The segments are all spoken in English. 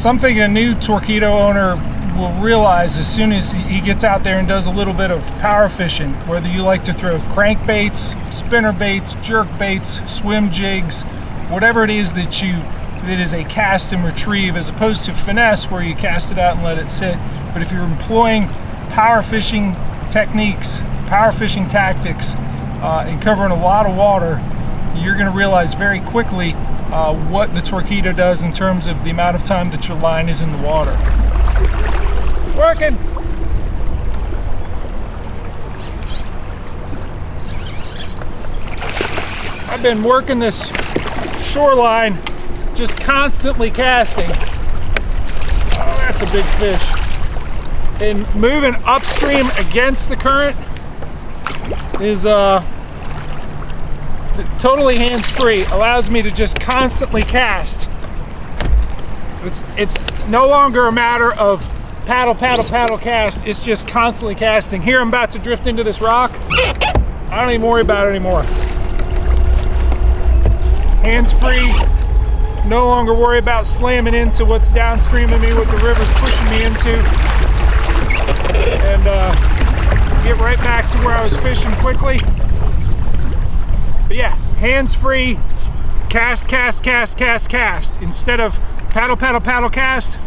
Something a new Torqeedo owner will realize as soon as he gets out there and does a little bit of power fishing, whether you like to throw crankbaits, spinner baits, jerk baits, swim jigs, whatever it is that is a cast and retrieve, as opposed to finesse where you cast it out and let it sit. But if you're employing power fishing techniques, power fishing tactics, and covering a lot of water, you're going to realize very quickly what the Torqeedo does in terms of the amount of time that your line is in the water. Working! I've been working this shoreline, just constantly casting. Oh, that's a big fish. And moving upstream against the current is totally hands-free. Allows me to just constantly cast. It's no longer a matter of paddle, paddle, paddle, cast. It's just constantly casting. Here I'm about to drift into this rock. I don't even worry about it anymore. Hands-free. No longer worry about slamming into what's downstream of me, what the river's pushing me into. And get right back to where I was fishing quickly. But yeah, hands-free, cast, cast, cast, cast, cast. Instead of paddle, paddle, paddle, cast,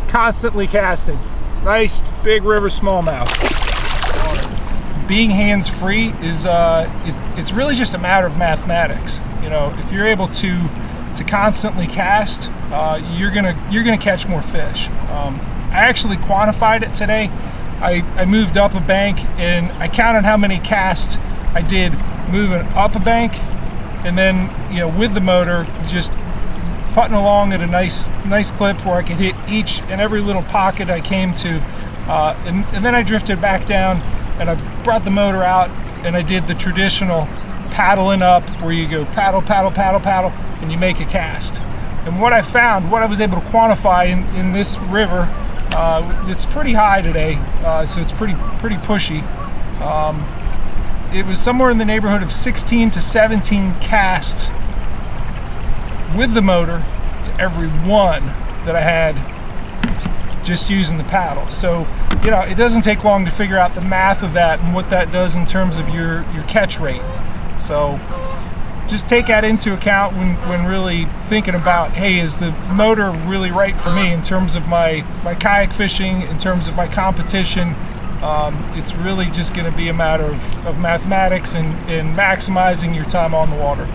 constantly casting. Nice big river smallmouth. Being hands-free is it's really just a matter of mathematics. You know, if you're able to constantly cast, you're gonna catch more fish. I actually quantified it today. I moved up a bank and I counted how many casts I did moving up a bank, and then, you know, with the motor, just putting along at a nice clip where I could hit each and every little pocket I came to, and then I drifted back down and I brought the motor out and I did the traditional paddling up where you go paddle, paddle, paddle, paddle, and you make a cast. And what I found, what I was able to quantify in this river, it's pretty high today, so it's pretty pushy. It was somewhere in the neighborhood of 16 to 17 casts with the motor to every one that I had just using the paddle. So, you know, it doesn't take long to figure out the math of that and what that does in terms of your catch rate. So just take that into account when really thinking about, hey, is the motor really right for me in terms of my kayak fishing, in terms of my competition. It's really just going to be a matter of mathematics and maximizing your time on the water.